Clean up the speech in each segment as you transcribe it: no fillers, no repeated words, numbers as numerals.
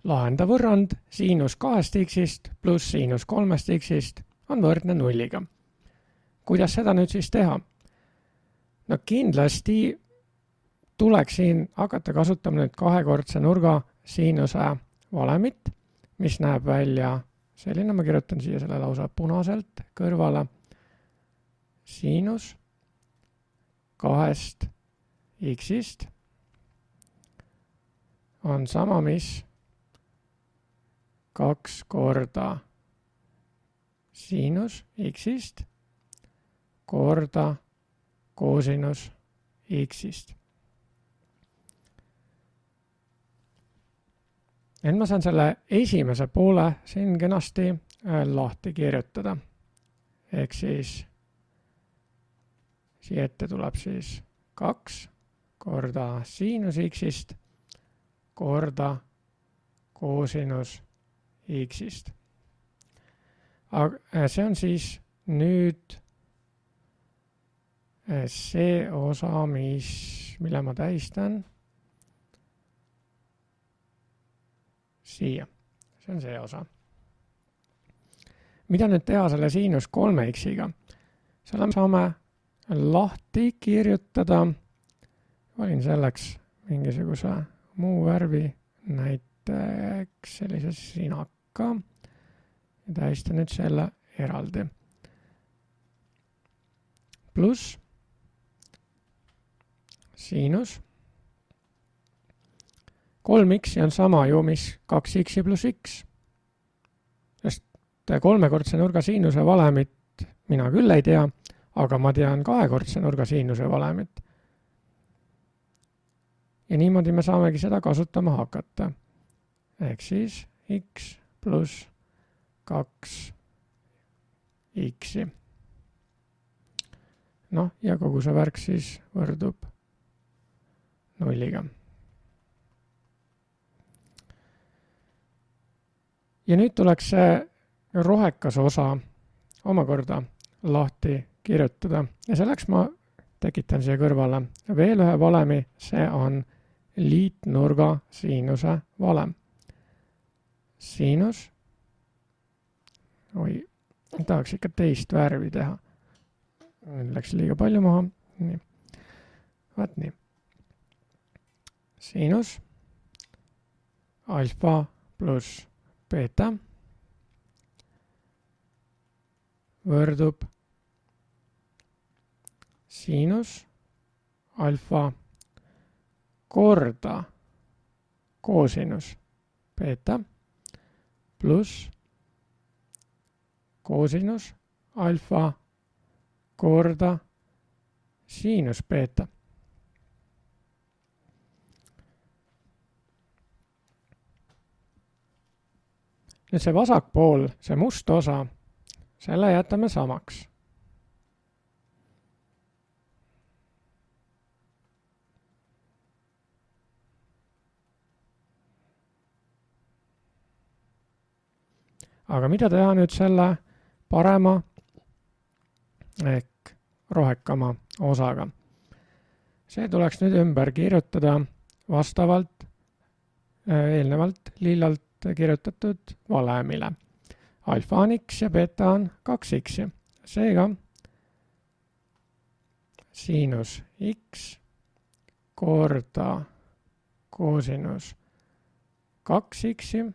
Lahendav võrrand siinus 2x-ist pluss siinus 3x-ist on võrdne 0-ga. Kuidas seda nüüd siis teha? No kindlasti tuleks siin hakata kasutama nüüd kahekordse nurga siinuse valemit, mis näeb välja selline, ma kirjutan siia selle lausa punaselt kõrvale. Siinus 2x-ist on sama, mis 2 korda siinus x-ist korda koosinus x-ist. Nüüd ma saan selle esimese poole siin kenasti lahti kirjutada. Ehk siis siia ette tuleb siis 2 korda siinus x-ist korda koosinus x-ist. Aga see on siis nüüd see osa, mille ma tähistan siia. See on see osa. Mida nüüd teha selle siinus 3x-iga? Selle saame lahti kirjutada. Valin selleks mingisuguse muu värvi, näiteks sellise sinaka. Ja tähistan nüüd selle eraldi. Pluss siinus 3x on sama ju, mis 2x pluss x. Sest kolmekordse nurga siinuse valemit mina küll ei tea, aga ma tean kahekordse nurga siinuse valemit. Ja niimoodi me saamegi seda kasutama hakata. Ehk siis x pluss 2x. Noh, ja kogu see värk siis võrdub 0-ga. Ja nüüd tuleks see rohekas osa omakorda lahti kirjutada. Ja selleks ma tekitan siia kõrvale veel ühe valemi, see on liitnurga siinuse valem. Siinus, tahaks ikka teist värvi teha. Läks liiga palju maha. Nii. Vaat nii. Siinus alfa pluss beta võrdub siinus alfa korda koosinus beta pluss koosinus alfa korda siinus beta. Nüüd see vasak pool, see must osa, selle jätame samaks. Aga mida teha nüüd selle parema ehk rohekama osaga? See tuleks nüüd ümber kirjutada vastavalt eelnevalt lillalt kirjutatud valemile. Alfa on x ja beta on 2x. Seega siinus x korda koosinus 2x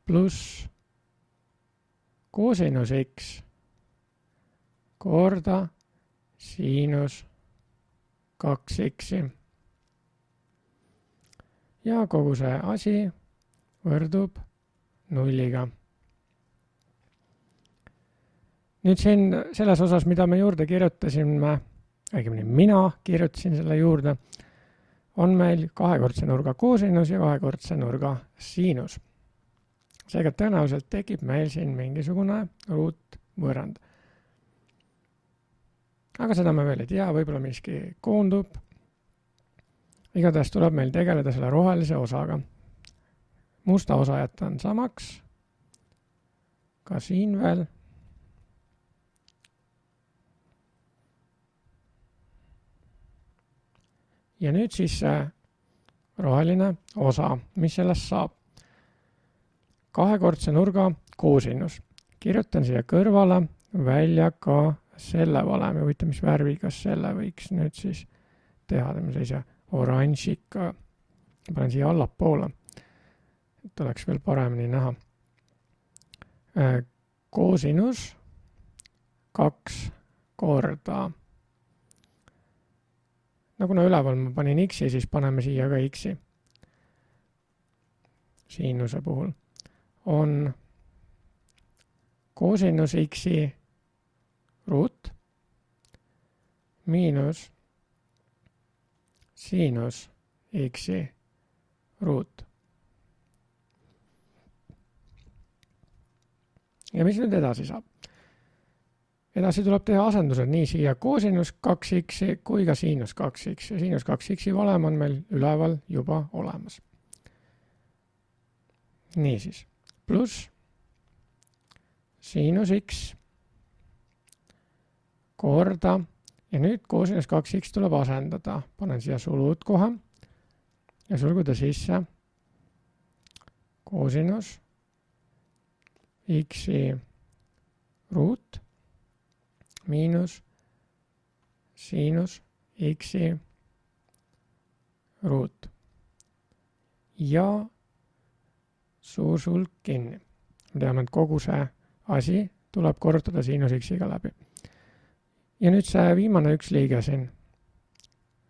pluss koosinus x korda siinus 2x. Ja kogu see asi võrdub 0-ga. Nüüd siin selles osas, mida me juurde kirjutasime, õigemini mina kirjutasin selle juurde, on meil kahekordse nurga koosinus ja kahekordse nurga siinus. Seega tõenäoliselt tekib meil siin mingisugune ruutvõrrand. Aga seda me veel ei tea, võib-olla miski koondub. Igatahes tuleb meil tegeleda selle rohelise osaga. Musta osa jätan samaks. Ka siin veel. Ja nüüd siis roheline osa, mis sellest saab. Kahekordse nurga koosinus. Kirjutan siia kõrvale välja ka selle valemi, huvitav, mis värviga selle võiks nüüd siis teha, sellise oranžika, panen siia allapoole, et oleks veel paremini näha. Koosinus 2 korda. No kuna üleval ma panin x-i, siis paneme siia ka x-i. Siinuse puhul on koosinus x-i ruut miinus siinus x-i ruut. Ja mis nüüd edasi saab? Edasi tuleb teha asendused nii siia koosinus 2x kui ka siinus 2x ja siinus 2x valem on meil üleval juba olemas. Niisiis, pluss siinus x korda ja nüüd koosinus 2x tuleb asendada. Panen siia sulud kohe ja sulgude sisse koosinus x-i ruut miinus siinus x-i ruut ja suur sulg kinni. Me teame, et kogu see asi tuleb korrutada siinus x-iga läbi. Ja nüüd see viimane üks liige siin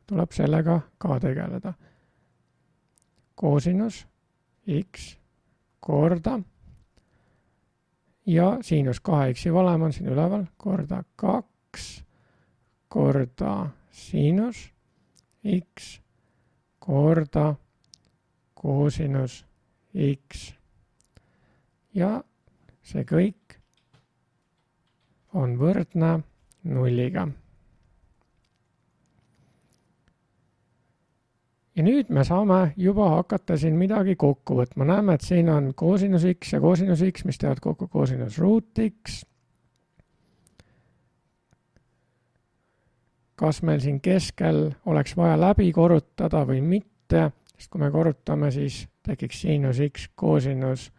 tuleb sellega ka tegeleda. Koosinus x korda ja siinus 2x valem on siin üleval korda 2 korda siinus x korda koosinus x ja see kõik on võrdne nulliga. Ja nüüd me saame juba hakata siin midagi kokku võtma. Näeme, et siin on koosinus x ja koosinus x, mis teevad kokku koosinus ruut x. Kas meil siin keskel oleks vaja läbi korrutada või mitte, sest kui me korrutame, siis tekiks siinus x koosinus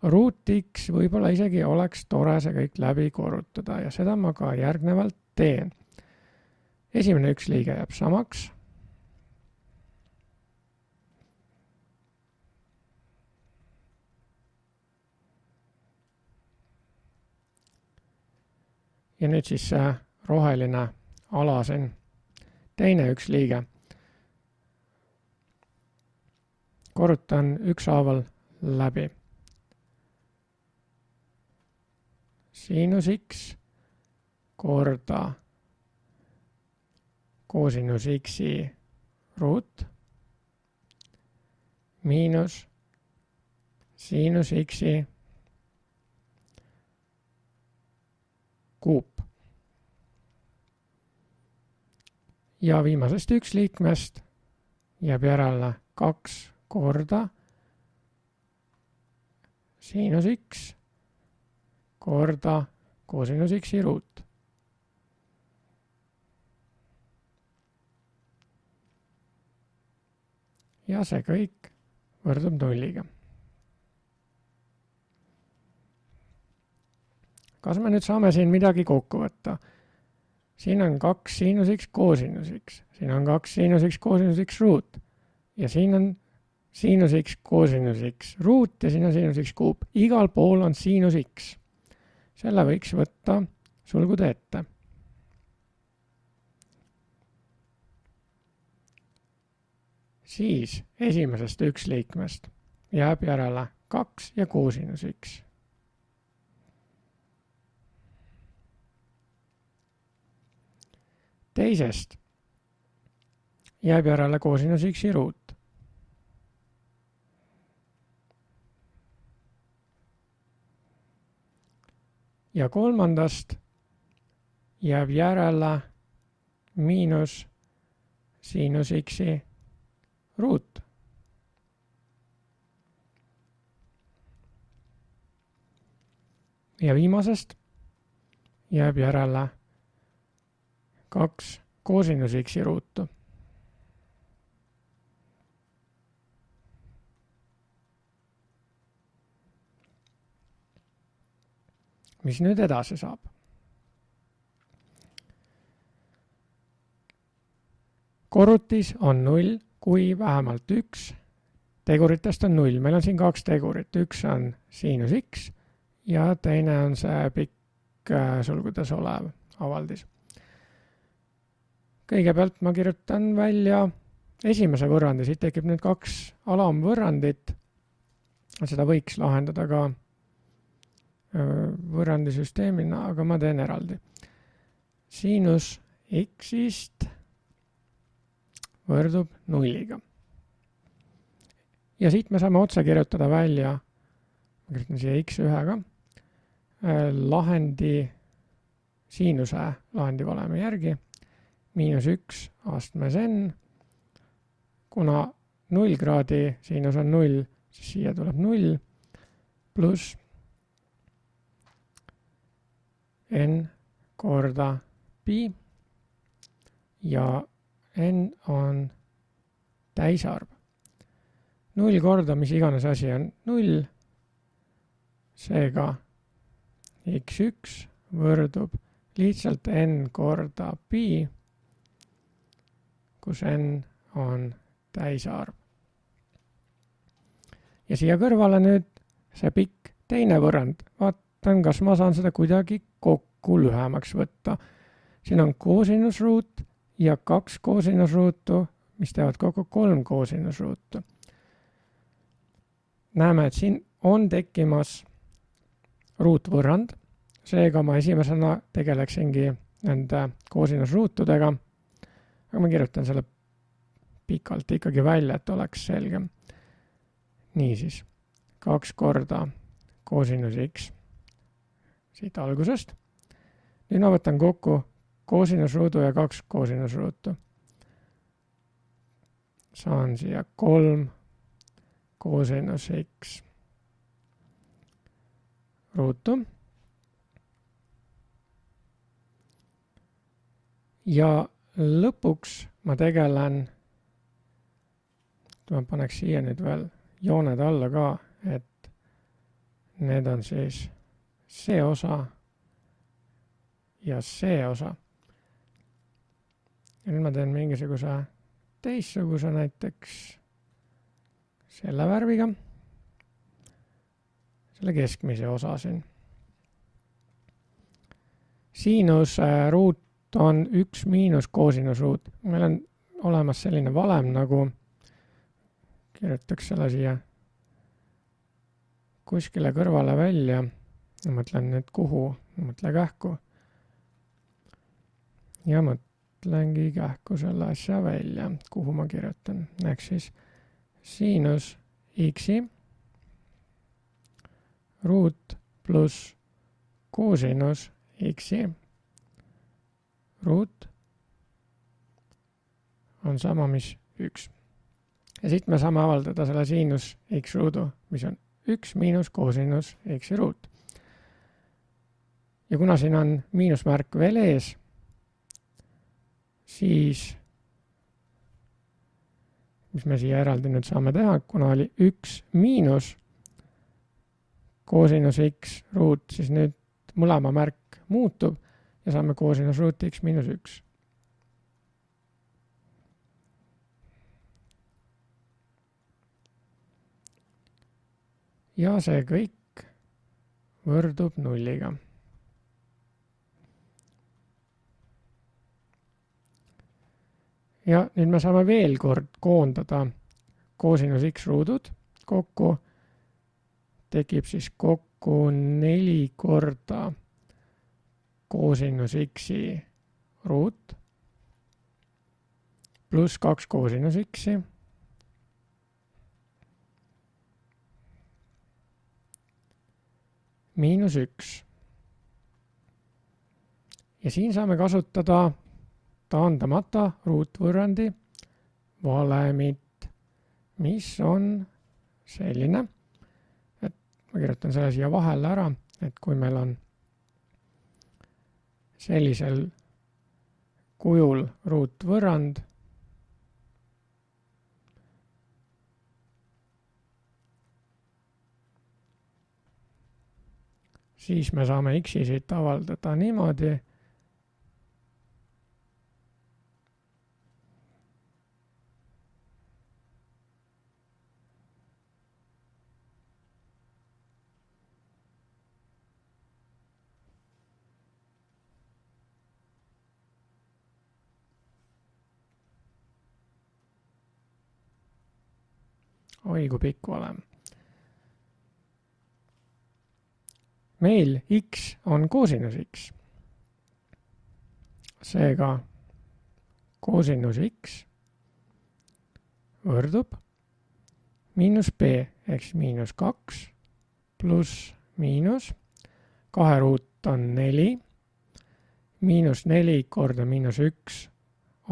ruut x, võib-olla isegi oleks tore see kõik läbi korrutada ja seda ma ka järgnevalt teen. Esimene üks liige jääb samaks. Ja nüüd siis see roheline ala siin, teine üks liige. Korrutan ükshaaval läbi. Siinus x korda koosinus x-i ruut miinus siinus x-i kuup. Ja viimasest üks liikmest jääb järele 2 korda siinus x korda koosinus x-i ruut. Ja see kõik võrdub nulliga. Kas me nüüd saame siin midagi kokku võtta? Siin on 2 siinus x koosinus x. Siin on 2 siinus x koosinus x ruut. Ja siin on siinus x koosinus x ruut ja siin on siinus x kuup. Igal pool on siinus x. Selle võiks võtta sulgude ette. Siis esimesest üks liikmest jääb järele 2 ja koosinus x. Teisest jääb järele koosinus x-i ruut. Ja kolmandast jääb järele miinus siinus x-i ruut. Ja viimasest jääb järele 2 koosinus x-i ruutu. mis nüüd edasi saab? Korrutis on 0, kui vähemalt üks teguritest on 0. Meil on siin 2 tegurit. Üks on siinus x ja teine on see pikk sulgudes olev avaldis. Kõigepealt ma kirjutan välja esimese võrrandi. Siit tekib nüüd 2 alamvõrrandit. Seda võiks lahendada ka võrrandisüsteemina, aga ma teen eraldi. Siinus x-ist võrdub 0-ga. Ja siit me saame otse kirjutada välja, ma kirjutan siia x1-ga, lahendi siinuse lahendi valemi järgi, -1 astmes n, kuna 0 kraadi siinus on 0, siis siia tuleb 0, pluss n korda pi ja n on täisarv. 0 korda, mis iganes asi on 0, seega x1 võrdub lihtsalt n korda pi, kus n on täisarv. Ja siia kõrvale nüüd see pikk teine võrrand. Vaatan, kas ma saan seda kuidagi kokku lühemaks võtta. Siin on koosinusruut ja 2 koosinusruutu, mis teevad kokku 3 koosinusruutu. Näeme, et siin on tekkimas ruutvõrrand, seega ma esimesena tegeleksingi nende koosinusruutudega, aga ma kirjutan selle pikalt ikkagi välja, et oleks selgem. Niisiis, 2 korda koosinus x siit algusest. Nüüd ma võtan kokku koosinusruudu ja 2 koosinusruutu. Saan siia 3 koosinus x ruutu. Ja lõpuks ma tegelen, ma paneks siia nüüd veel jooned alla ka, et need on siis see osa ja see osa. Ja nüüd ma teen mingisuguse teistsuguse näiteks selle värviga, selle keskmise osa siin. Siinus ruut on 1 miinus koosinusruut. Meil on olemas selline valem, nagu kirjutaks selle siia kuskile kõrvale välja. Ma mõtlen nüüd kuhu, mõtle kähku. Ja mõtlengi kähku selle asja välja, kuhu ma kirjutan. Ehk siis siinus x-i ruut pluss koosinus x-i ruut on sama, mis 1. Ja siit me saame avaldada selle siinus x ruudu, mis on 1 miinus koosinus x-i ruut. Ja kuna siin on miinusmärk veel ees, siis mis me siia eraldi nüüd saame teha, kuna oli 1 miinus koosinus x ruut, siis nüüd mõlema märk muutub ja saame koosinus ruut x miinus 1. Ja see kõik võrdub 0-ga. Ja nüüd me saame veel kord koondada koosinus x ruudud kokku. Tekib siis kokku 4 korda koosinus x-i ruut pluss 2 koosinus x-i miinus 1. Ja siin saame kasutada taandamata ruutvõrrandi valemit, mis on selline, et ma kirjutan selle siia vahele ära, et kui meil on sellisel kujul ruutvõrrand, siis me saame x-i siit avaldada niimoodi. Oi, kui pikk valem. Meil x on koosinus x. Seega koosinus x võrdub miinus b ehk miinus 2 pluss miinus 2 ruut on 4, miinus 4 korda miinus 1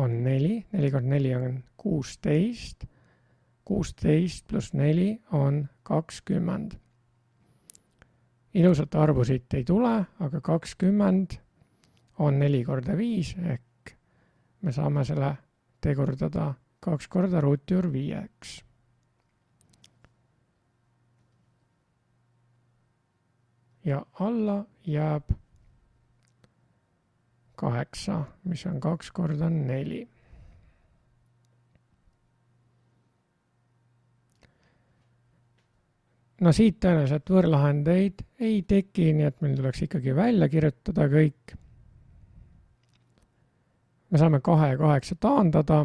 on 4, 4 korda 4 on 16, 16 pluss 4 on 20. Ilusat arvu siit ei tule, aga 20 on 4 korda 5 ehk me saame selle tegurdada 2 korda ruuti juurde 5. Ja alla jääb 8, mis on 2 korda 4. No siit tõenäoliselt võõrlahendeid ei teki, nii et meil tuleks ikkagi välja kirjutada kõik. Me saame 2 ja 8 taandada.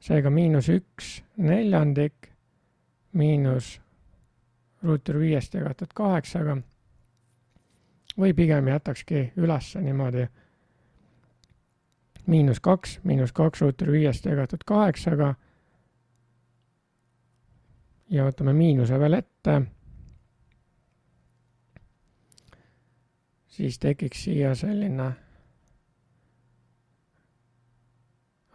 Seega miinus 1 neljandik miinus ruuti 5 jagatud 8. Või pigem jätakski ülesse niimoodi miinus 2 ruuti 5 jagatud 8. Ja võtame miinuse veel ette. Siis tekiks siia selline.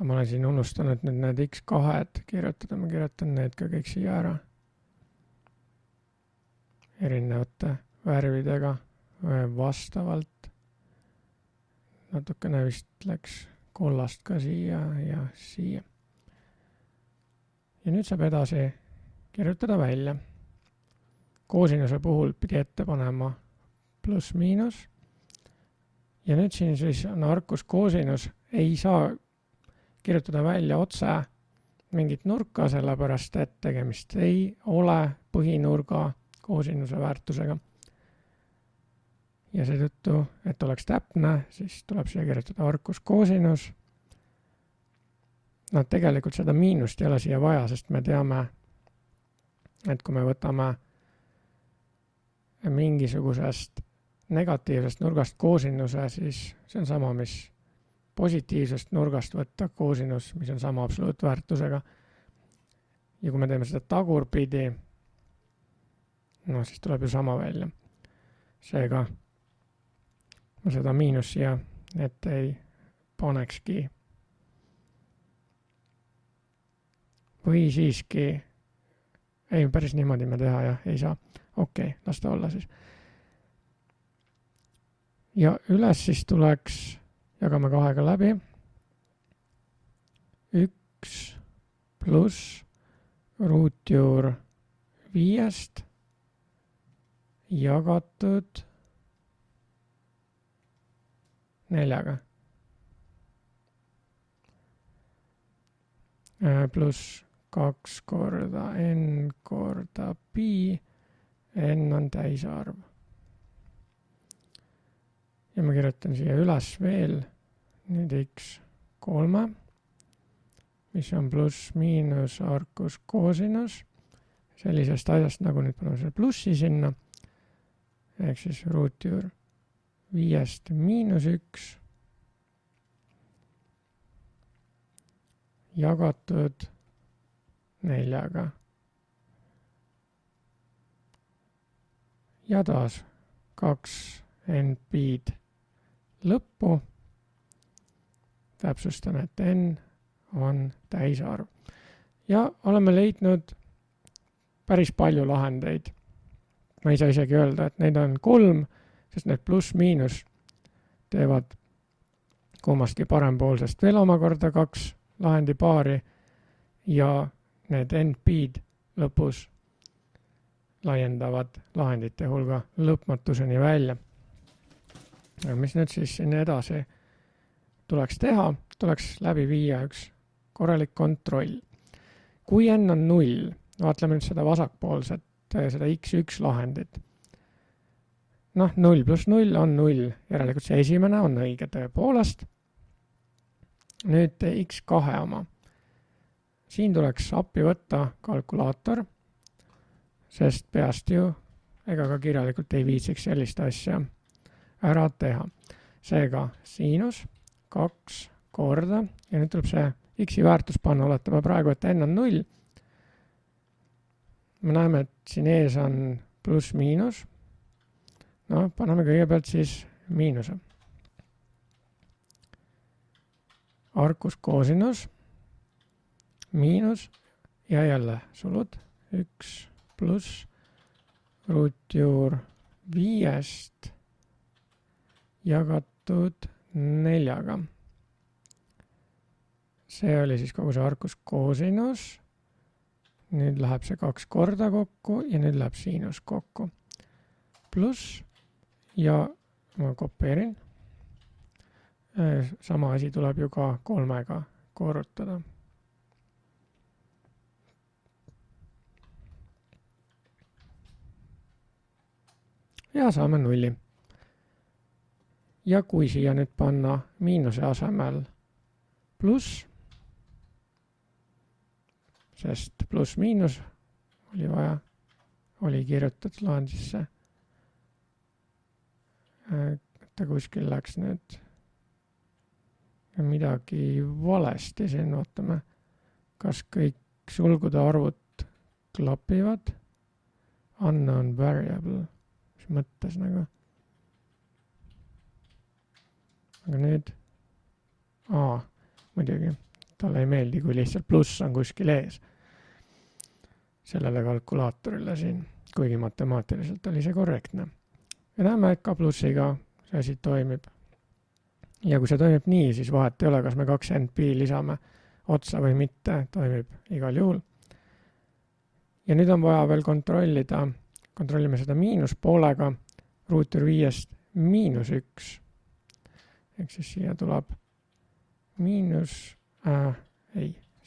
Ma olen siin unustanud nüüd need x2 kirjutada. Ma kirjutan need ka kõik siia ära. Erinevate värvidega vastavalt. Natukene vist läks kollast ka siia ja siia. Ja nüüd saab edasi kirjutada välja. Koosinuse puhul pidi ette panema pluss miinus. Ja nüüd siin siis on arkus koosinus. Ei saa kirjutada välja otse mingit nurka, sellepärast et tegemist ei ole põhinurga koosinuse väärtusega. Ja seetõttu, et oleks täpne, siis tuleb siia kirjutada arkus koosinus. No tegelikult seda miinust ei ole siia vaja, sest me teame, et kui me võtame mingisugusest negatiivsest nurgast koosinuse, siis see on sama, mis positiivsest nurgast võtta koosinus, mis on sama absoluutväärtusega. Ja kui me teeme seda tagurpidi, no siis tuleb ju sama välja. Seega ma seda miinus siia ette ei panekski. Või siiski ei, päris niimoodi me teha jah, ei saa. Okei, las ta olla siis. Ja üles siis tuleks, jagame 2 läbi. 1 pluss ruutjuur 5 jagatud 4. Pluss 2 korda n korda pi, n on täisarv. Ja ma kirjutan siia üles veel nüüd x3, mis on pluss miinus arkus koosinus. Sellisest asjast, nagu nüüd paneme selle plussi sinna, ehk siis ruutjuur 5 miinus 1 jagatud 4. Ja taas 2 n-piid lõppu. Täpsustan, et n on täisarv. Ja oleme leidnud päris palju lahendeid. Ma ei saa isegi öelda, et neid on 3, sest need pluss-miinus teevad kummastki parempoolsest veel omakorda 2 lahendipaari ja need n-piid lõpus laiendavad lahendite hulga lõpmatuseni välja. Aga mis nüüd siis siin edasi tuleks teha? Tuleks läbi viia üks korralik kontroll. Kui n on 0, vaatleme nüüd seda vasakpoolset, seda x1 lahendit. 0 pluss 0 on 0, järelikult see esimene on õige tõepoolest. Nüüd x2 oma. Siin tuleks appi võtta kalkulaator, sest peast ju ega ka kirjalikult ei viitsiks sellist asja ära teha. Seega siinus 2 korda ja nüüd tuleb see x-i väärtus panna, oletame praegu, et n on 0. Me näeme, et siin ees on pluss miinus. Paneme kõigepealt siis miinuse. Arkus koosinus, miinus ja jälle sulud 1 pluss ruutjuur 5 jagatud 4. See oli siis kogu see arkus koosinus. Nüüd läheb see 2 korda kokku ja nüüd läheb siinus kokku. Pluss ja ma kopeerin. Sama asi tuleb ju ka 3-ga korrutada. Ja saame 0. Ja kui siia nüüd panna miinuse asemel pluss, sest pluss-miinus oli vaja, oli kirjutatud lahendisse. Ta kuskil läks nüüd midagi valesti siin, vaatame, kas kõik sulgude arvud klapivad. Unknown variable, mis mõttes nagu. Aga nüüd, muidugi, talle ei meeldi, kui lihtsalt pluss on kuskil ees. Sellele kalkulaatorile siin, kuigi matemaatiliselt oli see korrektne. Ja näeme, et ka plussiga see asi toimib. Ja kui see toimib nii, siis vahet ei ole, kas me 2 NP lisame otsa või mitte, toimib igal juhul. Ja nüüd on vaja veel kontrollime seda miinuspoolega ruutjuur 5 miinus 1. Ehk siis siia tuleb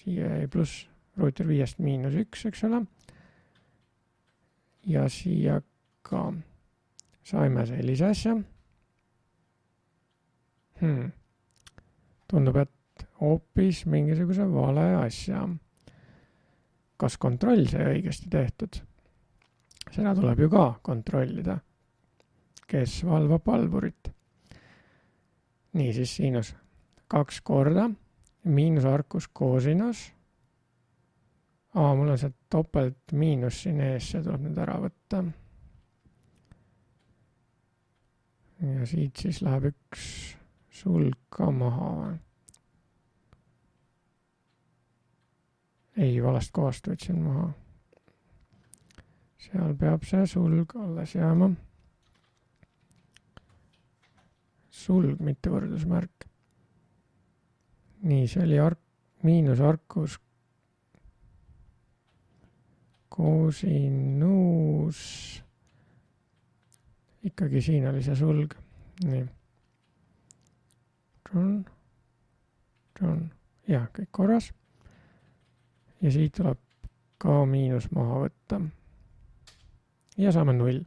siia ei pluss ruutjuur 5 miinus 1, eks ole. Ja siia ka saime sellise asja. Tundub, et hoopis mingisuguse vale asja. Kas kontroll sai õigesti tehtud? Seda tuleb ju ka kontrollida. Kes valvab valvurit? Nii siis siinus 2 korda, miinusarkus koosinus. Mul on see topelt miinus siin ees, see tuleb nüüd ära võtta. Ja siit siis läheb üks sulg ka maha. Ei, valest kohast võtsin maha. Seal peab see sulg alles jääma. Sulg, mitte võrdusmärk. Nii, see oli miinusarkus koosinus. Ikkagi siin oli see sulg. Nii. Ja, kõik korras. Ja siit tuleb ka miinus maha võtta. Ja saame 0.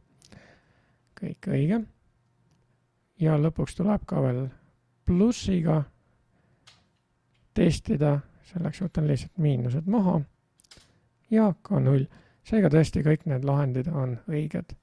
Kõik õige. Ja lõpuks tuleb ka veel plussiga testida. Selleks võtan lihtsalt miinused maha. Ja ka 0. Seega tõesti kõik need lahendid on õiged.